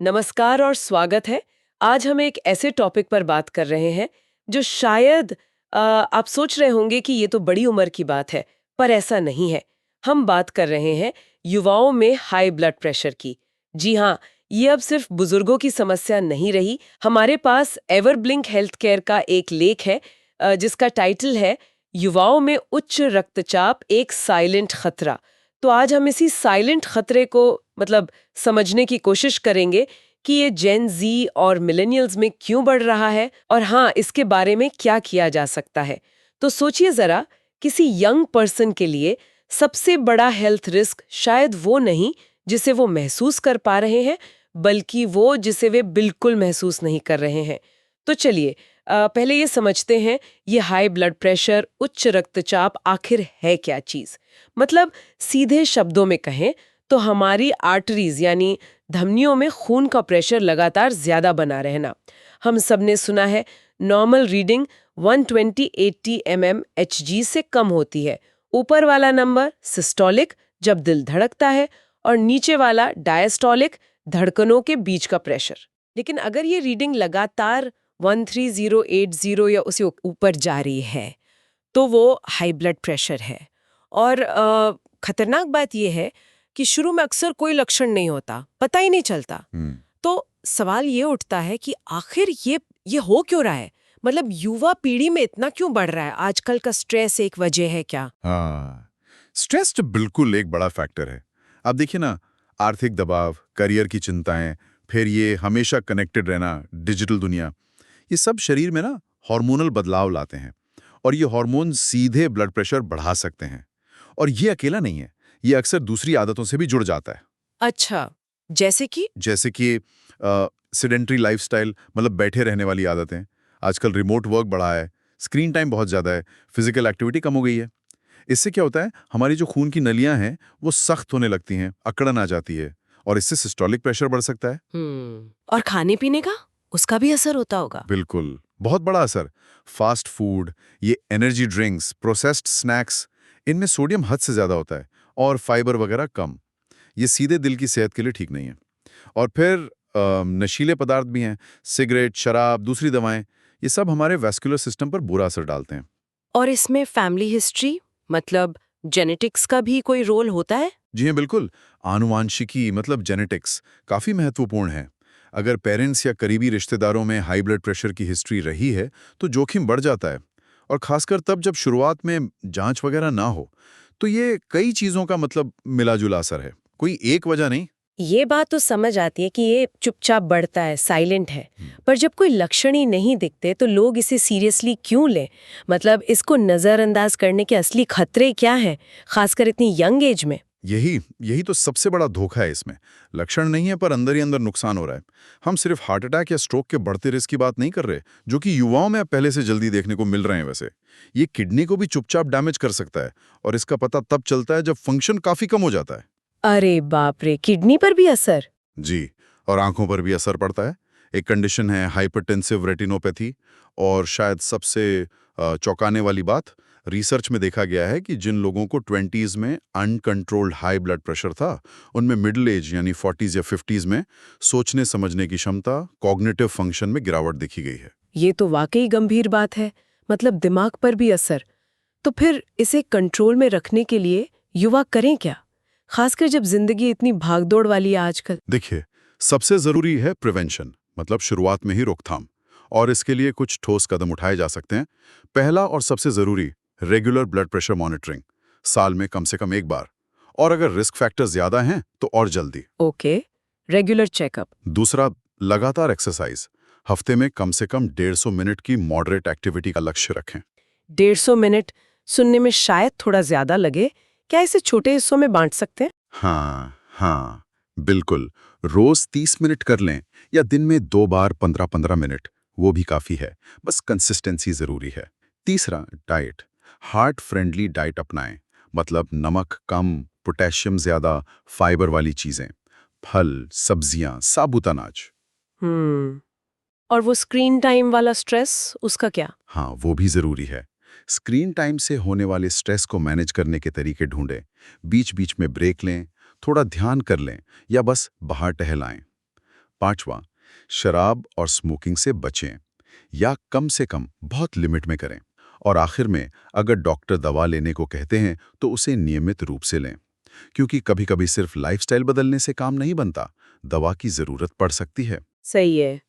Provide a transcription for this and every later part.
नमस्कार और स्वागत है। आज हम एक ऐसे टॉपिक पर बात कर रहे हैं जो शायद आप सोच रहे होंगे कि ये तो बड़ी उम्र की बात है, पर ऐसा नहीं है। हम बात कर रहे हैं युवाओं में हाई ब्लड प्रेशर की। जी हाँ, ये अब सिर्फ बुजुर्गों की समस्या नहीं रही। हमारे पास एवरब्लिंक हेल्थ केयर का एक लेख है जिसका टाइटल है युवाओं में उच्च रक्तचाप एक साइलेंट खतरा। तो आज हम इसी साइलेंट खतरे को समझने की कोशिश करेंगे कि ये जेन जी और मिलेनियल्स में क्यों बढ़ रहा है और हाँ, इसके बारे में क्या किया जा सकता है। तो सोचिए जरा, किसी यंग पर्सन के लिए सबसे बड़ा हेल्थ रिस्क शायद वो नहीं जिसे वो महसूस कर पा रहे हैं, बल्कि वो जिसे वे बिल्कुल महसूस नहीं कर रहे हैं। तो चलिए पहले ये समझते हैं, ये हाई ब्लड प्रेशर, उच्च रक्तचाप आखिर है क्या चीज। सीधे शब्दों में कहें तो हमारी आर्टरीज यानी धमनियों में खून का प्रेशर लगातार ज्यादा बना रहना। हम सबने सुना है नॉर्मल रीडिंग 120/80 mmHg से कम होती है। ऊपर वाला नंबर सिस्टोलिक, जब दिल धड़कता है, और नीचे वाला डायस्टोलिक, धड़कनों के बीच का प्रेशर। लेकिन अगर ये रीडिंग लगातार 130/80 या उसे ऊपर जा रही है तो वो हाई ब्लड प्रेशर है। और खतरनाक बात यह है कि शुरू में अक्सर कोई लक्षण नहीं होता, पता ही नहीं चलता। तो सवाल ये उठता है कि आखिर ये हो क्यों रहा है। युवा पीढ़ी में इतना क्यों बढ़ रहा है। आजकल का स्ट्रेस एक वजह है क्या? हाँ, स्ट्रेस तो बिल्कुल एक बड़ा फैक्टर है। अब देखिए ना, आर्थिक दबाव, करियर की चिंताएं, फिर ये हमेशा कनेक्टेड रहना, डिजिटल दुनिया, ये सब शरीर में ना हार्मोनल बदलाव लाते हैं। और ये हार्मोन सीधे ब्लड प्रेशर बढ़ा सकते हैं। और ये अकेला नहीं है, ये अक्सर दूसरी आदतों से भी जुड़ जाता है। अच्छा, जैसे कि सिडेंट्री लाइफस्टाइल, मतलब बैठे रहने वाली आदतें। आजकल रिमोट वर्क बढ़ा है, स्क्रीन टाइम बहुत ज़्यादा है, फिजिकल एक्टिविटी कम हो गई है। इससे क्या होता है, हमारी जो खून की नलियां हैं वो सख्त होने लगती हैं, अकड़न आ जाती है, और इससे सिस्टोलिक प्रेशर बढ़ सकता है। और खाने पीने का उसका भी असर होता होगा। बिल्कुल, बहुत बड़ा असर। फास्ट फूड, ये एनर्जी ड्रिंक्स, प्रोसेस्ड स्नैक्स, इनमें सोडियम हद से ज़्यादा होता है और फाइबर वगैरह कम। ये सीधे दिल की सेहत के लिए ठीक नहीं है। और फिर नशीले पदार्थ भी हैं, सिगरेट, शराब, दूसरी दवाएं, ये सब हमारे वैस्कुलर सिस्टम पर बुरा असर डालते हैं। और इसमें फैमिली हिस्ट्री जेनेटिक्स का भी कोई रोल होता है? जी हाँ, बिल्कुल। आनुवांशिकी मतलब जेनेटिक्स काफ़ी महत्वपूर्ण है। अगर पेरेंट्स या करीबी रिश्तेदारों में हाई ब्लड प्रेशर की हिस्ट्री रही है तो जोखिम बढ़ जाता है। और खासकर तब जब शुरुआत में जांच वगैरह ना हो। तो ये कई चीज़ों का मिला जुला असर है, कोई एक वजह नहीं। ये बात तो समझ आती है कि ये चुपचाप बढ़ता है, साइलेंट है। पर जब कोई लक्षण ही नहीं दिखते तो लोग इसे सीरियसली क्यों लें? इसको नजरअंदाज करने के असली खतरे क्या हैं, खासकर इतनी यंग एज में? यही यही तो सबसे बड़ा धोखा है इसमें। लक्षण नहीं है पर अंदर ही अंदर नुकसान हो रहा है। हम सिर्फ हार्ट अटैक या स्ट्रोक के बढ़ते रिस्क की बात नहीं कर रहे, जो कि युवाओं में अब पहले से जल्दी देखने को मिल रहे हैं। वैसे ये किडनी को भी चुपचाप डैमेज कर सकता है, और इसका पता तब चलता है जब फंक्शन काफी कम हो जाता है। अरे बाप रे, किडनी पर भी असर? जी, और आंखों पर भी असर पड़ता है। एक कंडीशन है हाइपरटेंसिव रेटिनोपैथी। और शायद सबसे चौंकाने वाली बात, रिसर्च में देखा गया है कि जिन लोगों को 20s में अनकंट्रोल्ड हाई ब्लड प्रेशर था, उनमें मिडिल एज यानी 40s या 50s में सोचने समझने की क्षमता, कॉग्निटिव फंक्शन में गिरावट देखी गई है। ये तो वाकई गंभीर बात है। दिमाग पर भी असर। तो फिर इसे कंट्रोल में रखने के लिए युवा करें क्या, खासकर जब जिंदगी इतनी भागदौड़ वाली है आजकल? देखिए, सबसे जरूरी है प्रिवेंशन, मतलब शुरुआत में ही रोकथाम। और इसके लिए कुछ ठोस कदम उठाए जा सकते हैं। पहला और सबसे जरूरी, रेगुलर ब्लड प्रेशर मॉनिटरिंग, साल में कम से कम एक बार। और अगर रिस्क फैक्टर ज्यादा हैं तो और जल्दी। Okay, regular checkup. दूसरा, लगातार एक्सरसाइज। हफ्ते में कम से कम 150 मिनट की मॉडरेट एक्टिविटी का लक्ष्य रखें। 150 मिनट सुनने में शायद थोड़ा ज्यादा लगे। क्या इसे छोटे हिस्सों में बांट सकते हैं? हाँ हाँ, बिल्कुल। रोज 30 मिनट कर लें, या दिन में 2 बार 15-15 मिनट, वो भी काफी है। बस कंसिस्टेंसी जरूरी है। तीसरा, डाइट। हार्ट फ्रेंडली डाइट अपनाएं, मतलब नमक कम, पोटेशियम ज्यादा, फाइबर वाली चीजें, फल, सब्जियां, साबुत अनाज। हम्म। और वो स्क्रीन टाइम वाला स्ट्रेस, उसका क्या? हाँ, वो भी जरूरी है। स्क्रीन टाइम से होने वाले स्ट्रेस को मैनेज करने के तरीके ढूंढें। बीच बीच में ब्रेक लें, थोड़ा ध्यान कर लें, या बस बाहर टहलाएं। 5वां, शराब और स्मोकिंग से बचें या कम से कम बहुत लिमिट में करें। और आखिर में, अगर डॉक्टर दवा लेने को कहते हैं तो उसे नियमित रूप से लें, क्योंकि कभी-कभी सिर्फ लाइफस्टाइल बदलने से काम नहीं बनता, दवा की जरूरत पड़ सकती है। सही है।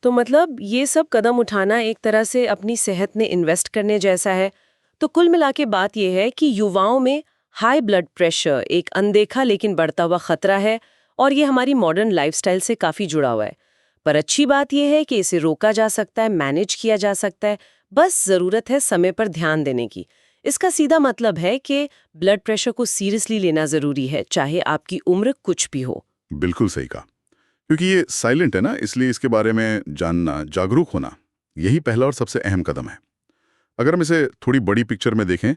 तो मतलब ये सब कदम उठाना एक तरह से अपनी सेहत में इन्वेस्ट करने जैसा है। तो कुल मिला के बात यह है कि युवाओं में हाई ब्लड प्रेशर एक अनदेखा लेकिन बढ़ता हुआ खतरा है और ये हमारी मॉडर्न लाइफस्टाइल से काफी जुड़ा हुआ है। पर अच्छी बात यह है कि इसे रोका जा सकता है, मैनेज किया जा सकता है, बस जरूरत है समय पर ध्यान देने की। इसका सीधा मतलब है कि ब्लड प्रेशर को सीरियसली लेना जरूरी है, चाहे आपकी उम्र कुछ भी हो। बिल्कुल सही कहा। क्योंकि ये साइलेंट है ना, इसलिए इसके बारे में जानना, जागरूक होना, यही पहला और सबसे अहम कदम है। अगर हम इसे थोड़ी बड़ी पिक्चर में देखें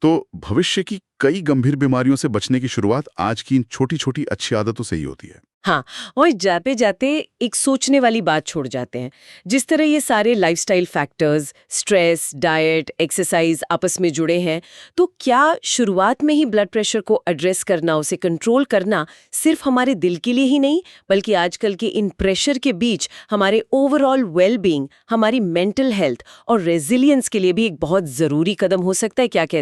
तो भविष्य की कई गंभीर बीमारियों से बचने की शुरुआत आज की इन छोटी-छोटी अच्छी आदतों से ही होती है। हाँ, और जाते जाते एक सोचने वाली बात छोड़ जाते हैं। जिस तरह ये सारे lifestyle factors, stress, diet, exercise आपस में जुड़े हैं, तो क्या शुरुआत में ही ब्लड प्रेशर को एड्रेस करना, उसे कंट्रोल करना सिर्फ हमारे दिल के लिए ही नहीं, बल्कि आजकल के इन प्रेशर के बीच हमारे ओवरऑल वेलबींग, हमारी मेंटल हेल्थ और रेजिलियंस के लिए भी एक बहुत जरूरी कदम हो सकता है? क्या कहते हैं?